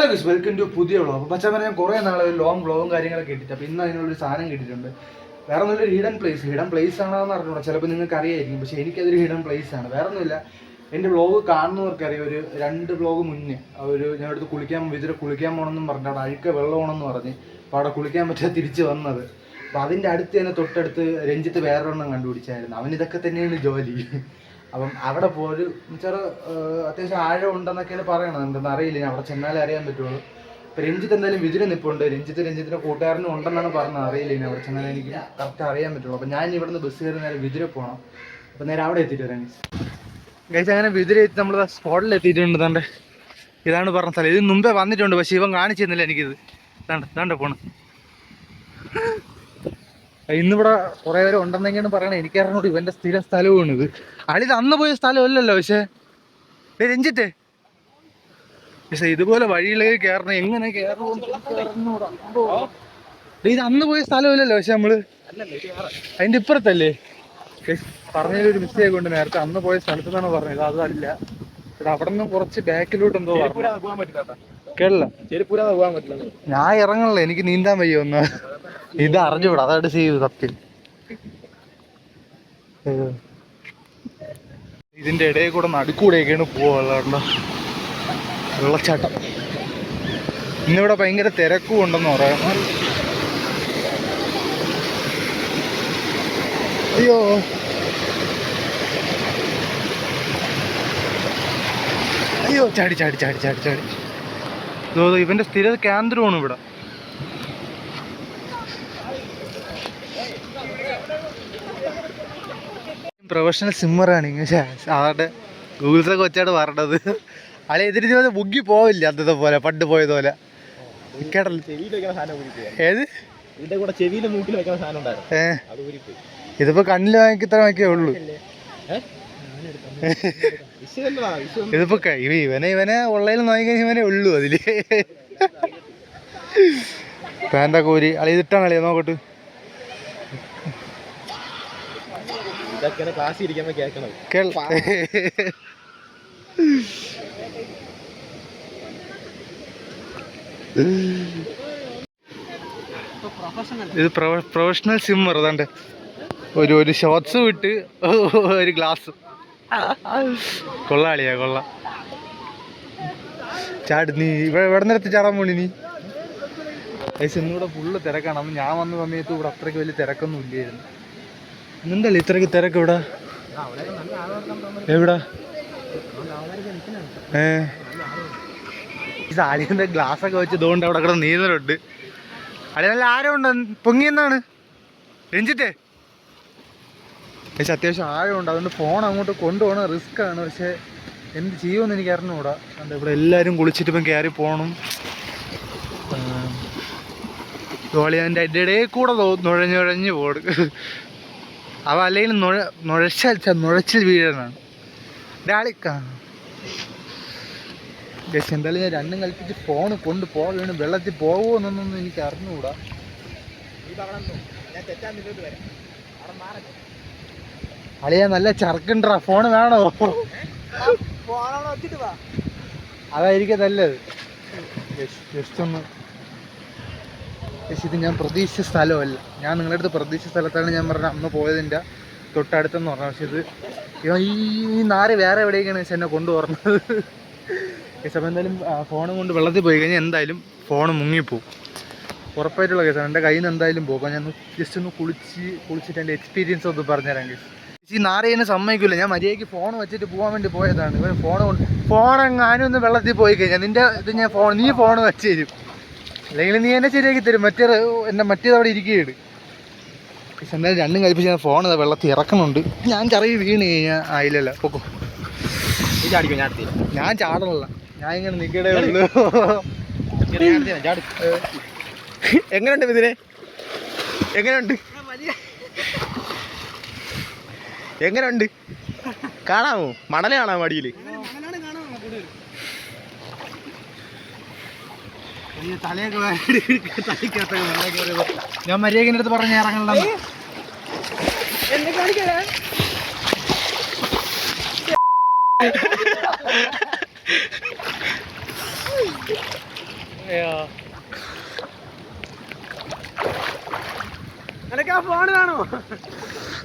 Guys, welcome to പുതിയ vlog. പക്ഷേ ഞാൻ കുറേ നാളെ ഒരു ലോങ് വ്ളോഗും കാര്യങ്ങളൊക്കെ ഇട്ടിട്ട്, അപ്പോൾ ഇന്ന് അതിനുള്ളൊരു സാധനം കിട്ടിയിട്ടുണ്ട്. വേറെ ഒന്നുമില്ല, ഹിഡൻ പ്ലേസ് ആണോ എന്ന് അറിഞ്ഞൂടാ, ചിലപ്പോൾ നിങ്ങൾക്ക് അറിയായിരിക്കും. പക്ഷേ എനിക്കതൊരു ഹിഡൻ പ്ലേസ് ആണ്. വേറെ ഒന്നുമില്ല, എൻ്റെ വ്ളോഗ് കാണുന്നവർക്കറിയാം. ഒരു 2 വ്ളോഗ് മുന്നേ ഞാൻ അടുത്ത് കുളിക്കാൻ പോകണമെന്നും പറഞ്ഞിട്ട് അവിടെ അഴുക്ക വെള്ളമാണെന്ന് പറഞ്ഞ് അപ്പോൾ അവിടെ കുളിക്കാൻ പറ്റാതെ തിരിച്ച് വന്നത്. അപ്പോൾ അതിൻ്റെ അടുത്ത് തന്നെ തൊട്ടടുത്ത് രഞ്ജിത്ത് വേറൊരെണ്ണം കണ്ടുപിടിച്ചായിരുന്നു. അവനിതൊക്കെ തന്നെയാണ് ജോലി. അപ്പം അവിടെ പോയൊരു ചെറു അത്യാവശ്യം ആഴം ഉണ്ടെന്നൊക്കെയാണ് പറയണത്. എന്തെന്ന് അറിയില്ല, ഞാൻ അവിടെ ചെന്നാലേ അറിയാൻ പറ്റുള്ളൂ. ഇപ്പം രഞ്ജിത്ത് എന്തായാലും വിതിര നിൽപ്പുണ്ട്. രഞ്ജിത്തിൻ്റെ കൂട്ടുകാരനും ഉണ്ടെന്നാണ് പറഞ്ഞത്. അറിയില്ല, ഇനി അവിടെ ചെന്നാലേ എനിക്ക് കറക്റ്റ് അറിയാൻ പറ്റുള്ളൂ. അപ്പം ഞാൻ ഇവിടുന്ന് ബസ് കയറി നേരെ വിതിര പോകണം. അപ്പം നേരെ അവിടെ എത്തിയിട്ട് വരാം ഗൈസ്. അങ്ങനെ വിതിര എത്തി നമ്മൾ സ്പോട്ടിൽ എത്തിയിട്ടുണ്ട്. തൻ്റെ ഇതാണ് പറഞ്ഞ സ്ഥലം. ഇത് മുമ്പേ വന്നിട്ടുണ്ട്, പക്ഷേ ഇവൻ കാണിച്ചിരുന്നില്ല എനിക്കിത്. താണ്ട പോണം. ഇന്നിവിടെ കുറേ പേര് ഉണ്ടെന്നെങ്കിലും പറയണേ, എനിക്കറിഞ്ഞോട്ട് ഇവൻ്റെ സ്ഥിര സ്ഥലവുമാണ് ഇത്. അളിത് അന്ന് പോയ സ്ഥലമല്ലല്ലോ. പക്ഷേ രഞ്ജിത്തെ, പക്ഷേ ഇതുപോലെ വഴിയിലേക്ക് കയറണം. എങ്ങനെ കയറണൂടാ. ഇത് അന്ന് പോയ സ്ഥലമില്ലല്ലോ. പക്ഷെ നമ്മള് അതിൻ്റെ ഇപ്പുറത്തല്ലേ. പറഞ്ഞതിലൊരു മിസ്റ്റേക്ക് ഉണ്ട്. നേരത്തെ അന്ന് പോയ സ്ഥലത്ത് നിന്നാണ് പറഞ്ഞത്, അതല്ല. അവിടെ നിന്ന് കുറച്ച് ബാക്കിലോട്ട് എന്തോ കേട്ടില്ല. ഞാൻ ഇറങ്ങണല്ലോ, എനിക്ക് നീന്താൻ വയ്യ. ഒന്ന് ഇത് അറിഞ്ഞുകൂടാ, അതായിട്ട് ചെയ്തു സത്യം. ഇതിന്റെ ഇടയിൽ കൂടെ നടുക്കൂടെയൊക്കെയാണ് പോവുള്ളൂ. വെള്ളച്ചാട്ടം. ഇന്നിവിടെ ഭയങ്കര തിരക്കും ഉണ്ടെന്ന് പറയാം. അയ്യോ, അയ്യോ, ചാടി ഇവന്റെ സ്ഥിര കേന്ദ്രമാണ് ഇവിടെ. പ്രൊഫഷണൽ സ്വിമ്മറാണ്. ഇങ്ങനെ അവരുടെ ഗൂഗിൾസൊക്കെ വെച്ചാണ് പറഞ്ഞത്. അല്ലെ ഇതിന് മുങ്ങി പോവില്ല അന്നത്തെ പോലെ, പണ്ട് പോയതുപോലെ. ഏത് ഇതിപ്പോ കണ്ണിൽ ഇത്ര വാങ്ങിക്കേ ഉള്ളൂ. ഇതിപ്പോ ഇവനെ ഉള്ളതിൽ നോക്കിക്കഴിഞ്ഞാൽ ഇവനെ ഉള്ളൂ അതില്. പാൻ്റെ കോരി അളി ഇതിട്ടാണ് അളിയാ, നോക്കട്ട്. ഇത് പ്രൊഫഷണൽ സ്വിമ്മർ. അതാണ്ട് ഒരു ഷോർട്സ് വിട്ട് ഒരു ഗ്ലാസ്. കൊള്ളാളിയാ, കൊള്ളാം. ചാട് നീ ഇവിടെ നിരത്തി ചാടാൻ പോണി നീ. ഇന്നിവിടെ ഫുള്ള് തിരക്കാണ്. അന്ന് ഞാൻ വന്ന സമയത്ത് ഇവിടെ അത്രയ്ക്ക് വലിയ തിരക്കൊന്നും ഇല്ലായിരുന്നു. എന്തല്ലേ ഇത്രയ്ക്ക് തിരക്ക് ഇവിടെ? എവിടാ? ഈ സാലിന്റെ ഗ്ലാസ്സൊക്കെ വെച്ച് ഇതുകൊണ്ട് അവിടെ കിടന്ന് നീന്തലുണ്ട്. അവിടെ നല്ല ആരമുണ്ട്. പൊങ്ങിയെന്നാണ് രഞ്ജിത്തെ. പക്ഷെ അത്യാവശ്യം ആഴമുണ്ട്, അതുകൊണ്ട് ഫോൺ അങ്ങോട്ട് കൊണ്ടുപോകണം റിസ്ക് ആണ്. പക്ഷെ എന്ത് ചെയ്യുമെന്ന് എനിക്ക് അറിഞ്ഞുകൂടാ. അതുകൊണ്ട് ഇവിടെ എല്ലാവരും കുളിച്ചിട്ട് ഇപ്പം കയറി പോകണം. ജോളിയാൻ്റെ അതിൻ്റെ ഇടയിൽ കൂടെ നുഴഞ്ഞു പോടും. അവ അല്ലെങ്കിൽ നുഴച്ചിൽ വീഴനാണ് ഒരാളിക്കാ. പക്ഷെ എന്തായാലും ഞാൻ രണ്ടും കൽപ്പിച്ച് ഫോൺ കൊണ്ട് പോവുകയാണ്. വെള്ളത്തിൽ പോകുമെന്നൊന്നും എനിക്ക് അറിഞ്ഞുകൂടാ. അളിയാ നല്ല ചർക്കുണ്ടാ. ഫോണ് വേണോ? അതായിരിക്കും നല്ലത്. ജസ്റ്റ് ഒന്ന്. പക്ഷെ ഇത് ഞാൻ പ്രതീക്ഷിച്ച സ്ഥലമല്ല. ഞാൻ നിങ്ങളുടെ അടുത്ത് പ്രതീക്ഷിച്ച സ്ഥലത്താണ് ഞാൻ പറഞ്ഞത് അന്ന് പോയതിൻ്റെ തൊട്ടടുത്തെന്ന് പറഞ്ഞത്. പക്ഷെ ഇത് ഈ നാര് വേറെ എവിടേക്കാണ് വെച്ചാൽ എന്നെ കൊണ്ടുപോകുന്നത്. കേസ് അപ്പം എന്തായാലും ഫോണും കൊണ്ട് വെള്ളത്തിൽ പോയി കഴിഞ്ഞാൽ എന്തായാലും ഫോൺ മുങ്ങിപ്പോവും, ഉറപ്പായിട്ടുള്ള കേസാണ്. എൻ്റെ കയ്യിൽ നിന്ന് എന്തായാലും പോകും. ഞാൻ ജസ്റ്റ് ഒന്ന് കുളിച്ചിട്ട് എൻ്റെ എക്സ്പീരിയൻസ് ഒന്ന് പറഞ്ഞുതരാം കേസ്. ഈ നാരേനെ സമ്മതിക്കില്ല. ഞാൻ മര്യാദയ്ക്ക് ഫോൺ വെച്ചിട്ട് പോകാൻ വേണ്ടി പോയതാണ്. ഇവൻ ഫോണെങ്ങാനും ഒന്ന് വെള്ളത്തിൽ പോയി കഴിഞ്ഞാൽ നിൻ്റെ ഇത് ഞാൻ നീ ഫോൺ വെച്ച് തരും, അല്ലെങ്കിൽ നീ എന്നെ ശരിയാക്കി തരും. മറ്റേത് അവിടെ ഇരിക്കുകയാണ്. പക്ഷെ എന്തായാലും രണ്ടും കൽപ്പിച്ച് ഞാൻ ഫോൺ വെള്ളത്തിൽ ഇറക്കുന്നുണ്ട്. ഞാൻ ചെറിയ വീണ് കഴിഞ്ഞാൽ ആയില്ലല്ലോ, പൊക്കോ. ഞാൻ ചാടണല്ല, ഞാൻ ഇങ്ങനെ നിൽക്കടേ ഉള്ളൂ. എങ്ങനെയുണ്ട് ഇതിനെ? എങ്ങനെയുണ്ട് കാണാമോ? മണല് കാണാമോ അടിയിൽ? ഞാൻ മര്യാദ അടുത്ത് പറഞ്ഞ ഇറങ്ങണ്ട. അനക്ക് ആ ഫോൺ കാണോ?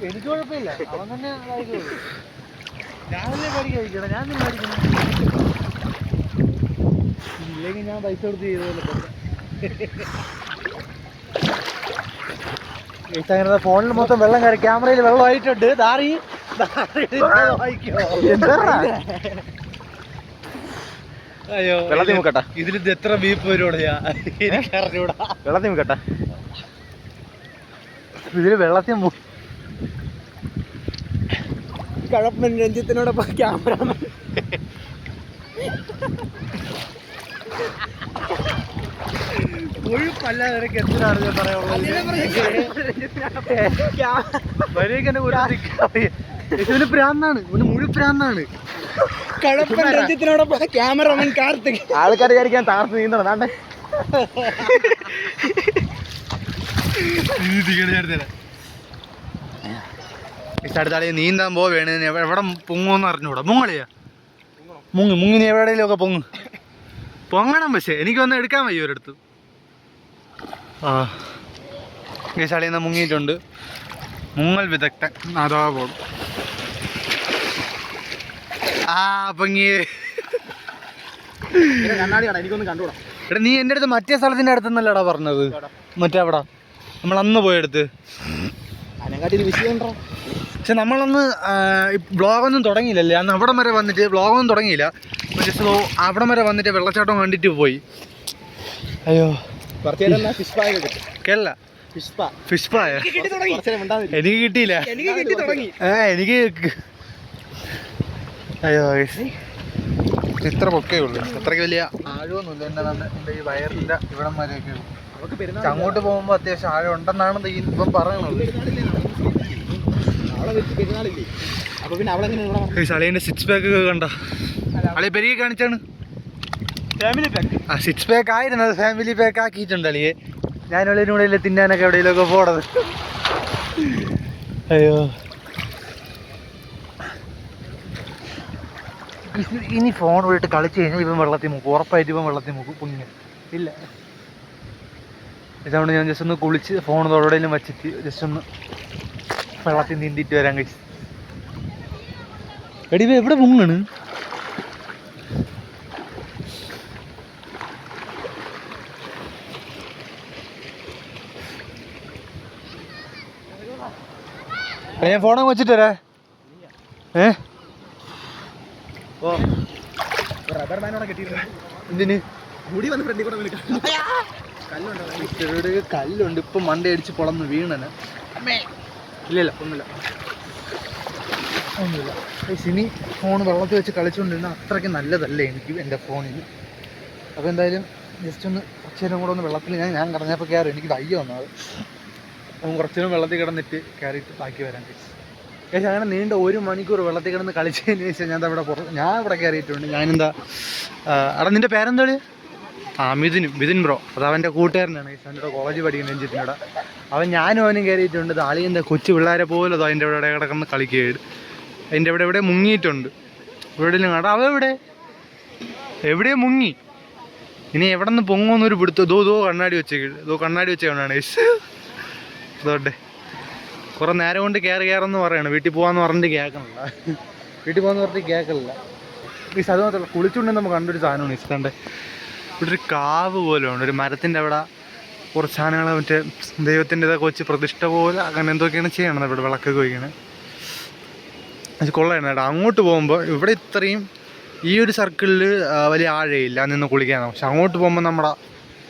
എനിക്ക് കുഴപ്പമില്ല, അവൻ തന്നെ ഞാൻ തന്നെ പഠിക്കണം, ഞാൻ തന്നെ പഠിക്കണം. ഇല്ലെങ്കിൽ ഞാൻ പൈസ കൊടുത്ത് ചെയ്തതല്ലോ. അങ്ങനെ ഫോണിൽ മൊത്തം വെള്ളം കയറി, ക്യാമറയിൽ വെള്ളമായിട്ടുണ്ട്. ദാറി അയ്യോ, വെള്ളത്തിൽ മുക്കട്ടെ. ഇതിൽ എത്ര ബീപ്പ് വരുവാ എനിക്കറിഞ്ഞൂടാ. വെള്ളത്തിൽ മുക്കട്ടെ. ഇതില് വെള്ളത്തിൽ കഴപ്പൻ രഞ്ജിത്തിനോടൊപ്പം ക്യാമറ ഒഴുപ്പല്ലാതെ നിനക്ക് എന്തിനാണ് ഞാൻ പറയാനുള്ളത്? ഇവന് പ്രാന്താണ്, ഇവന് മുഴു പ്രാന്താണ്. കഴപ്പൻ രഞ്ജിത്തിനോടൊപ്പം ക്യാമറമാൻ കാർത്തിക്. ആൾക്കാർ വിചാരിക്കാൻ താർത്ത് നീന്തണം. താണ്ടെ അടുത്താളി നീന്താൻ പോവേണ്. എവിടെ പൊങ്ങുമെന്ന് അറിഞ്ഞൂടാ. മുങ്ങളിയാ മുങ്ങി നീ എവിടെയെങ്കിലും ഒക്കെ പൊങ്ങണം. പക്ഷേ എനിക്കൊന്നും എടുക്കാൻ വയ്യ ഒരിടത്ത്. ഈ ചളിയിൽ നിന്ന് മുങ്ങിയിട്ടുണ്ട്. മുങ്ങൽ വിദഗ്ധൻ അതാ പോകും. പൊങ്ങി. എനിക്കൊന്നും കണ്ടുകൂടാ. എടാ നീ എൻ്റെ അടുത്ത് മറ്റേ സ്ഥലത്തിൻ്റെ അടുത്തുനിന്നല്ലടാ പറഞ്ഞത്, മറ്റേ അവിടെ നമ്മൾ അന്ന് പോയെടുത്ത്. അതിനെക്കാട്ടി വിഷയം ഉണ്ടോ? പക്ഷെ നമ്മളന്ന് വ്ളോഗൊന്നും തുടങ്ങിയില്ലല്ലേ അന്ന്. അവിടം വരെ വന്നിട്ട് വ്ളോഗൊന്നും തുടങ്ങിയില്ല. ജസ്റ്റ് അവിടം വരെ വന്നിട്ട് വെള്ളച്ചാട്ടം കണ്ടിട്ട് പോയി. അയ്യോ കേരള ഫിഷ് പായ എനിക്ക് കിട്ടിയില്ല. എനിക്ക് അയ്യോ ഇത്ര പൊക്കേ ഉള്ളൂ. അത്രയ്ക്ക് വലിയ ആഴമൊന്നുമില്ല. എൻ്റെ ഈ വയറിൻ്റെ ഇവിടം വരെയൊക്കെ ഉള്ളൂ. അങ്ങോട്ട് പോകുമ്പോൾ അത്യാവശ്യം ആഴം ഉണ്ടെന്നാണ് ഇപ്പം പറയണത്. അളിയൻ്റെ സിക്സ് പാക്ക് ഒക്കെ കണ്ട അളിയെ പെരിയെ കാണിച്ചാണ്. Family pack. ആ സിക്സ് പാക്ക് ആയിരുന്നു, അത് ഫാമിലി പാക്ക് ആക്കിയിട്ടുണ്ട് അളിയെ. ഞാനുള്ളിനൂടെ തിന്നാനൊക്കെ എവിടെയെങ്കിലുമൊക്കെ പോണത്. അയ്യോ ഇനി ഫോൺ വിളിട്ട് കളിച്ച് കഴിഞ്ഞാൽ ഇവൻ വെള്ളത്തിൽ മുക്കും, ഉറപ്പായിട്ട് ഇവൻ വെള്ളത്തിൽ മുക്കും. കുഞ്ഞ് ഇല്ല. ഇതുകൊണ്ട് ഞാൻ ജസ്റ്റ് ഒന്ന് കുളിച്ച് ഫോൺ എവിടെയെങ്കിലും വച്ചിട്ട് ജസ്റ്റ് ഒന്ന് വെള്ളത്തിൽ നീന്തിയിട്ട് വരാൻ കഴിച്ചു. എടി എവിടെ മുങ്ങാണ്? ഞാൻ ഫോണൊക്കെ വെച്ചിട്ട് വരാ. എന്തിന് കല്ലുണ്ട്. ഇപ്പൊ മണ്ട അടിച്ച് പൊളന്ന് വീണന്. ഇല്ലല്ല ഒന്നുമില്ല. സിനി ഫോൺ വെള്ളത്തിൽ വെച്ച് കളിച്ചുകൊണ്ടിരുന്ന അത്രയ്ക്ക് നല്ലതല്ലേ എനിക്ക് എൻ്റെ ഫോണിന്. അപ്പോൾ എന്തായാലും ജസ്റ്റ് ഒന്ന് കുറച്ച് നേരം കൂടെ ഒന്ന് വെള്ളത്തിൽ ഞാൻ കിടന്നപ്പോൾ കയറി. എനിക്ക് വയ്യ വന്നത്. അപ്പം കുറച്ച് നേരം വെള്ളത്തിൽ കിടന്നിട്ട് കയറിയിട്ട് ബാക്കി വരാൻ കഴിച്ചു. പക്ഷേ അങ്ങനെ നീണ്ട 1 മണിക്കൂർ വെള്ളത്തിൽ കിടന്ന് കളിച്ചതിന് ശേഷം ഞാൻ ഇവിടെ കയറിയിട്ടുണ്ട്. ഞാനെന്താ അവിടെ നിൻ്റെ പേരെന്താ? മിഥുൻ ബ്രോ. അത് അവൻ്റെ കൂട്ടുകാരനാണ്. എൻ്റെ കോളേജ് പഠിക്കുന്ന രഞ്ജിത്തിനോട്. ഞാനും അവനും കയറിയിട്ടുണ്ട്. ആളിയെന്താ കൊച്ചു പിള്ളേരെ പോലും അതോ അതിൻ്റെ ഇവിടെ കിടന്ന് കളിക്കുകയാണ്. അതിൻ്റെ എവിടെ മുങ്ങിയിട്ടുണ്ട്. എവിടെയെങ്കിലും കട അവ എവിടെയും മുങ്ങി. ഇനി എവിടെ നിന്ന് പൊങ്ങുമെന്നൊരു പിടുത്തോ. ദോ കണ്ണാടി വെച്ചേക്കാണ്. അതോട്ടെ കുറേ നേരം കൊണ്ട് കയറുമെന്ന് പറയണം. വീട്ടിൽ പോകാമെന്ന് പറഞ്ഞിട്ട് കേൾക്കണില്ല. ഈ സ്ഥലം മാത്രമല്ല, കുളിച്ചുകൊണ്ട് നമുക്ക് കണ്ടൊരു സാധനമാണ് ഇഷ്ടണ്ടേ. ഇവിടെ ഒരു കാവ് പോലെ ഉണ്ട്. ഒരു മരത്തിൻ്റെ അവിടെ കുറച്ച് സാധനങ്ങൾ മറ്റേ ദൈവത്തിൻ്റെതൊക്കെ വെച്ച് പ്രതിഷ്ഠ പോലെ അങ്ങനെ എന്തൊക്കെയാണ് ചെയ്യണത്. ഇവിടെ വിളക്കൊക്കെ വയ്ക്കണത്. അത് കൊള്ളായിരുന്നു കേട്ടോ. അങ്ങോട്ട് പോകുമ്പോൾ ഇവിടെ ഇത്രയും ഈ ഒരു സർക്കിളിൽ വലിയ ആഴയില്ല നിന്ന് കുളിക്കാനാണ്. പക്ഷെ അങ്ങോട്ട് പോകുമ്പോൾ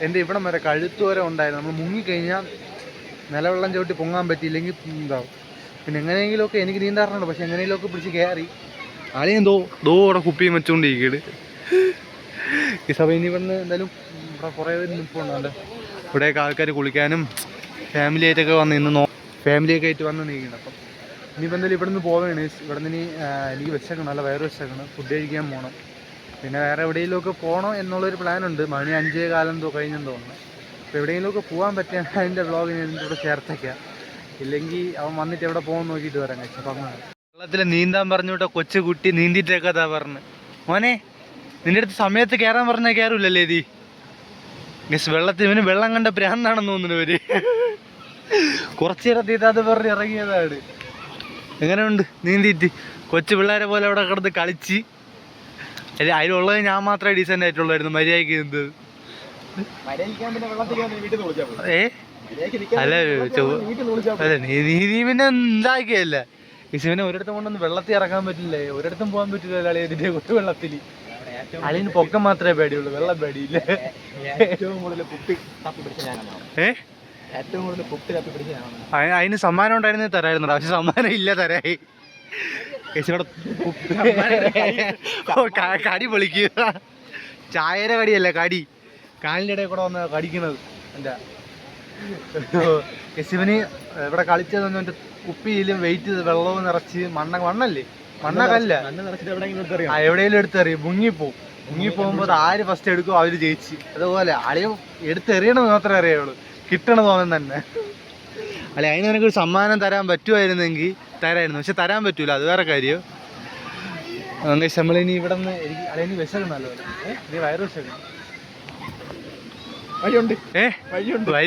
എൻ്റെ ഇവിടം വരെ കഴുത്ത് വരെ ഉണ്ടായിരുന്നു. നമ്മൾ മുങ്ങിക്കഴിഞ്ഞാൽ നിലവെള്ളം ചവിട്ടി പൊങ്ങാൻ പറ്റിയില്ലെങ്കിൽ ഇതാവും. പിന്നെ എങ്ങനെയെങ്കിലുമൊക്കെ എനിക്ക് നീന്താറുണ്ട്. പക്ഷെ എങ്ങനെയെങ്കിലുമൊക്കെ പിടിച്ച് കയറി ആളെയും അവിടെ കുപ്പിയും വെച്ചുകൊണ്ടിരിക്കുകയാണ്. ഈ സഭ ഇനി ഇവിടുന്ന് എന്തായാലും ഇവിടെ കുറേ പേര് നിൽപ്പുണ്ട്. ഇവിടെയൊക്കെ ആൾക്കാർ കുളിക്കാനും ഫാമിലിയായിട്ടൊക്കെ ഫാമിലിയൊക്കെ ആയിട്ട് വന്ന് നീക്കണം. അപ്പം ഇനിയിപ്പോൾ എന്തായാലും ഇവിടെ നിന്ന് പോവുകയാണ്. ഇവിടെ നിന്ന് എനിക്ക് വെച്ചേക്കണം, നല്ല വയറ് വെച്ചേക്കണം. ഫുഡ് കഴിക്കാൻ പോകണം. പിന്നെ വേറെ എവിടെയെങ്കിലുമൊക്കെ പോകണം എന്നുള്ളൊരു പ്ലാനുണ്ട്. മണി 5:15 കഴിഞ്ഞെന്ന് തോന്നുന്നു. അപ്പോൾ എവിടെയെങ്കിലുമൊക്കെ പോകാൻ പറ്റിയ അതിൻ്റെ വ്ളോഗ് ഞാൻ ഇവിടെ ചേർത്തേക്കാം. ഇല്ലെങ്കിൽ അവൻ വന്നിട്ട് എവിടെ പോകുമെന്ന് നോക്കിയിട്ട് വരാൻ കഴിച്ചു. അപ്പം അങ്ങനെ വെള്ളത്തിൽ നീന്താൻ പറഞ്ഞുവിട്ടോ കൊച്ചു കുട്ടി നീന്തിയിട്ടേക്കാതാ പറഞ്ഞ്. മോനെ നിൻ്റെ അടുത്ത് സമയത്ത് കയറാൻ പറഞ്ഞാൽ കയറില്ലല്ലേ? ഗസ് വെള്ളത്തിൽ ഇവന് വെള്ളം കണ്ട ഭ്രാന്താണെന്ന് തോന്നുന്നു ഇവര്. കുറച്ചു നേരത്തേക്ക് അത് പറഞ്ഞ് ഇറങ്ങിയതാണ്. എങ്ങനെയുണ്ട് നീന്തിയിട്ട്? കൊച്ചു പിള്ളേരെ പോലെ അവിടെ കിടന്ന് കളിച്ച്. അതിലുള്ളത് ഞാൻ മാത്രമേ ഡീസൻ്റ് ആയിട്ടുള്ളായിരുന്നു മര്യാദയ്ക്ക് നീന്തത്. അല്ല അല്ല നീ പിന്നെ എന്താക്കിയല്ല ഇസുവിനെ ഒരിടത്തും കൊണ്ടൊന്നും വെള്ളത്തിൽ ഇറക്കാൻ പറ്റില്ലേ, ഒരിടത്തും പോകാൻ പറ്റില്ല അളിയതിന്റെ കൊച്ചു വെള്ളത്തിൽ. അളിന് പൊക്കം മാത്രമേ പേടിയുള്ളൂ, വെള്ളം പേടിയില്ല. അതിന് സമ്മാനം ഉണ്ടായിരുന്നേ തരായിരുന്നു, പക്ഷെ സമ്മാനം ഇല്ല തരായി. കടി പൊളിക്കുക, ചായയുടെ കടിയല്ല കടി, കാലിൻ്റെ ഇടയിൽ കൂടെ വന്ന് കടിക്കുന്നത്. എന്താ യശുവിന് ഇവിടെ കളിച്ചതെന്ന് എൻ്റെ കുപ്പിയിലും വെയിറ്റ് വെള്ളവും നിറച്ച് മണ്ണല്ലേ മണ്ണല്ല എവിടെയെങ്കിലും എടുത്തെറിയും, മുങ്ങിപ്പോകുമ്പോൾ അത് ആര് ഫസ്റ്റ് എടുക്കും അവര് ജയിച്ച്. അതുപോലെ അളിയ എടുത്തെറിയണമെന്ന് മാത്രമേ അറിയുള്ളൂ, കിട്ടണത് അവൻ തന്നെ. അല്ലെ അതിന് എനിക്കൊരു സമ്മാനം തരാൻ പറ്റുമായിരുന്നെങ്കിൽ തരായിരുന്നു, പക്ഷെ തരാൻ പറ്റൂല, അത് വേറെ കാര്യം. നമ്മളിനി ഇവിടെ നിന്ന് എനിക്ക് അളിയന് വിശക്കുന്നല്ലോ, നീ വയറ് വിശക്കണം. വഴിയുണ്ട്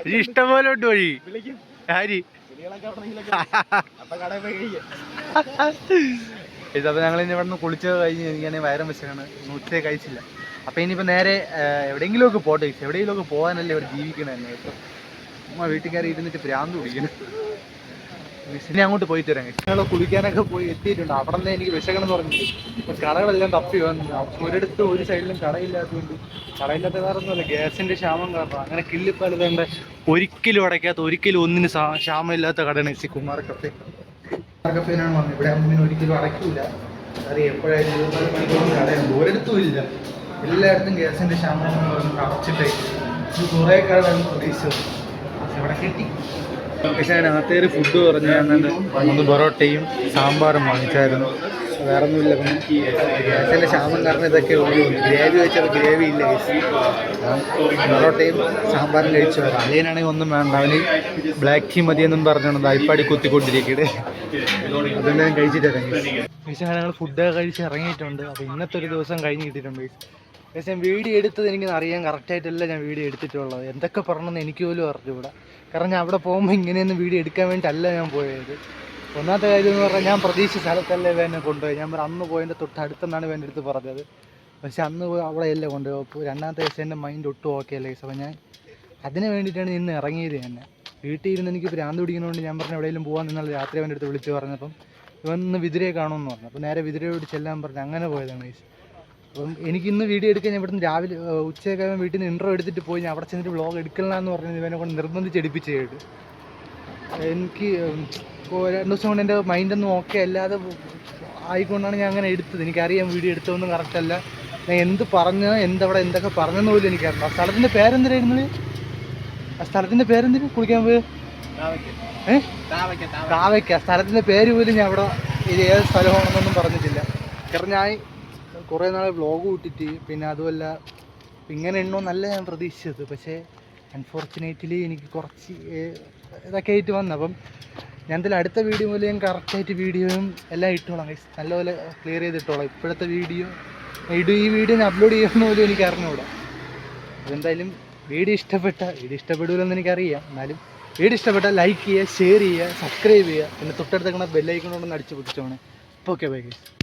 വഴി ഇഷ്ടം പോലെ ഉണ്ട് വഴി. ആര് അപ്പൊ ഞങ്ങൾ ഇനി ഇവിടെ നിന്ന് കുളിച്ചത് കഴിഞ്ഞ് എനിക്കാണെങ്കിൽ വയറും വിശക്കാണ്, ഉച്ചയെ കഴിച്ചില്ല. അപ്പൊ ഇനിയിപ്പോ നേരെ എവിടെയെങ്കിലുമൊക്കെ പോട്ടെ, എവിടെയെങ്കിലുമൊക്കെ പോകാനല്ലേ ഇവിടെ ജീവിക്കണതന്നെ. ഇപ്പം അമ്മ വീട്ടിൽ കയറി ഇരുന്നിട്ട് ഭ്രാന്ത് പിടിക്കണം. ഇനി അങ്ങോട്ട് പോയിട്ട് വരാം. ഞങ്ങൾ കുളിക്കാനൊക്കെ പോയി എത്തിയിട്ടുണ്ട്. അവിടെ നിന്ന് എനിക്ക് വിശകണമെന്ന് പറഞ്ഞിട്ട് ഇപ്പൊ കടകളെല്ലാം തപ്പി വന്നു. ഒരിടത്ത് ഒരു സൈഡിലും കടയില്ലാത്തതുകൊണ്ട്, കടയില്ലാത്ത കാരണമല്ല ഗ്യാസിന്റെ ക്ഷാമം കാരണം. അങ്ങനെ കിള്ളിപ്പാലതേണ്ട ഒരിക്കലും അടയ്ക്കാത്ത, ഒരിക്കലും ഒന്നിന് ക്ഷാമമില്ലാത്ത കടയാണ് ഈ കുമാർ കഫേ. കഫേനാണ് വന്നത്. ഇവിടെ ഒന്നിനും ഒരിക്കലും അടയ്ക്കില്ല, അറിയാം എപ്പോഴായാലും 24 മണിക്കൂർ കടയുണ്ട്, ഒരിടത്തും ഇല്ല. എല്ലായിടത്തും ഗ്യാസിന്റെ ക്ഷാമം അടച്ചിട്ടേ കുറേ കടകളാണ് പ്രതീക്ഷിച്ചത്, ഇവിടെ കിട്ടി. പക്ഷേ അതിനകത്തേറി ഫുഡ് പറഞ്ഞാൽ ഒന്ന് പൊറോട്ടയും സാമ്പാറും വാങ്ങിച്ചായിരുന്നു, വേറെ ഒന്നുമില്ല. ഗ്യാസിൻ്റെ ക്ഷാമം കാരണം ഇതൊക്കെ ഉള്ളൂ. ഗ്രേവി വെച്ചപ്പോൾ ഗ്രേവി ഇല്ല, പൊറോട്ടയും സാമ്പാറും കഴിച്ചു വരാം. അളിയനാണെങ്കിൽ ഒന്നും വേണ്ട, അവന് ബ്ലാക്ക് ടീ മതിയെന്നും പറഞ്ഞാണ് അയിപ്പാടി കുത്തിക്കൊണ്ടിരിക്കട്ടെ. അതുകൊണ്ട് ഞാൻ കഴിച്ചിട്ട് ഇറങ്ങി. പക്ഷേ ഞങ്ങൾ ഫുഡൊക്കെ കഴിച്ച് ഇറങ്ങിയിട്ടുണ്ട്. അപ്പോൾ ഇന്നത്തെ ഒരു ദിവസം കഴിഞ്ഞ് കിട്ടിയിട്ടുണ്ട്. പക്ഷേ ഞാൻ വീഡിയോ എടുത്തത് എനിക്കൊന്ന് അറിയാൻ കറക്റ്റായിട്ടല്ല ഞാൻ വീഡിയോ എടുത്തിട്ടുള്ളത്. എന്തൊക്കെ പറഞ്ഞെന്ന് എനിക്ക് പോലും അറിഞ്ഞൂടാ. കാരണം ഞാൻ അവിടെ പോകുമ്പോൾ ഇങ്ങനെയൊന്നും വീഡിയോ എടുക്കാൻ വേണ്ടിയിട്ടല്ല ഞാൻ പോയത്. ഒന്നാമത്തെ കാര്യം എന്ന് പറഞ്ഞാൽ ഞാൻ പ്രതീക്ഷിച്ച സ്ഥലത്തല്ലേ വേനെ കൊണ്ടുപോയി. ഞാൻ അന്ന് പോയതിൻ്റെ തൊട്ടടുത്തെന്നാണ് വേൻ്റെ അടുത്ത് പറഞ്ഞത്, പക്ഷെ അന്ന് അവിടെ അല്ലേ കൊണ്ടുപോയി. അപ്പോൾ രണ്ടാമത്തെ ദിവസം എൻ്റെ മൈൻഡ് ഒട്ടും ഓക്കെ അല്ലേ. അപ്പോൾ ഞാൻ അതിന് വേണ്ടിയിട്ടാണ് ഇന്ന് ഇറങ്ങിയത് തന്നെ. വീട്ടിൽ ഇരുന്ന് എനിക്ക് ഭ്രാന്ത് പിടിക്കുന്നതുകൊണ്ട് ഞാൻ പറഞ്ഞു എവിടെയെങ്കിലും പോകാൻ നിന്നാൽ രാത്രി അവൻ്റെ അടുത്ത് വിളിച്ച് പറഞ്ഞപ്പം ഇവന്ന് വിതിരയെ കാണുമെന്ന് പറഞ്ഞു. അപ്പോൾ നേരെ വിതിരയോട് ചെല്ലാൻ പറഞ്ഞു, അങ്ങനെ പോയതാണ്. അപ്പം എനിക്കിന്ന് വീഡിയോ എടുക്കാൻ ഞാൻ ഇവിടുന്ന് രാവിലെ ഉച്ചയൊക്കെ വീട്ടിൽ നിന്ന് ഇൻട്രോ എടുത്തിട്ട് പോയി. ഞാൻ അവിടെ ചെന്നിട്ട് വ്ളോഗ് എടുക്കണമെന്ന് പറഞ്ഞത് ഇവനെ കൊണ്ട് നിർബന്ധിച്ചെടുപ്പിച്ചേട്ട്. എനിക്ക് 2 ദിവസം കൊണ്ട് എൻ്റെ മൈൻഡൊന്നും ഓക്കെ അല്ലാതെ ആയിക്കൊണ്ടാണ് ഞാൻ അങ്ങനെ എടുത്തത്. എനിക്കറിയാം വീഡിയോ എടുത്തതൊന്നും കറക്റ്റല്ല. ഞാൻ എന്ത് പറഞ്ഞ എന്തവിടെ എന്തൊക്കെ പറഞ്ഞെന്ന് പോലും എനിക്കറിയാം. ആ സ്ഥലത്തിൻ്റെ പേരെന്തിനായിരുന്നു? ആ സ്ഥലത്തിൻ്റെ പേരെന്തിനു കുളിക്കാൻ പോയി? കാവയ്ക്ക. സ്ഥലത്തിൻ്റെ പേര് പോലും ഞാൻ അവിടെ ഇത് ഏത് സ്ഥലമാണെന്നൊന്നും പറഞ്ഞിട്ടില്ല. കാരണം ഞാൻ കുറേ നാൾ വ്ളോഗ് ഇട്ടിട്ട് പിന്നെ അതുമല്ല ഇങ്ങനെ ഉണ്ടോയെന്നല്ല ഞാൻ പ്രതീക്ഷിച്ചത്. പക്ഷേ അൺഫോർച്ചുനേറ്റ്ലി എനിക്ക് കുറച്ച് ഇതൊക്കെ ആയിട്ട് വന്നു. അപ്പം ഞാൻ എന്തായാലും അടുത്ത വീഡിയോ പോലെ ഞാൻ കറക്റ്റായിട്ട് വീഡിയോയും എല്ലാം ഇട്ടോളാം, നല്ലപോലെ ക്ലിയർ ചെയ്തിട്ടോളാം. ഇപ്പോഴത്തെ വീഡിയോ ഈ വീഡിയോ ഞാൻ അപ്ലോഡ് ചെയ്യുന്ന പോലും എനിക്ക് അറിഞ്ഞുകൂടാ. അതെന്തായാലും വീഡിയോ ഇഷ്ടപ്പെടില്ലെന്ന് എനിക്കറിയാം. എന്നാലും വീഡിയോ ഇഷ്ടപ്പെട്ടാൽ ലൈക്ക് ചെയ്യുക, ഷെയർ ചെയ്യുക, സബ്സ്ക്രൈബ് ചെയ്യുക, പിന്നെ തൊട്ടടുത്തേക്കണ ബെല്ലൈക്കൺ കൊണ്ടൊന്ന് അടിച്ച് പൊട്ടിച്ചോണേ. അപ്പോൾ ഓക്കെ ബൈ ഗൈസ്.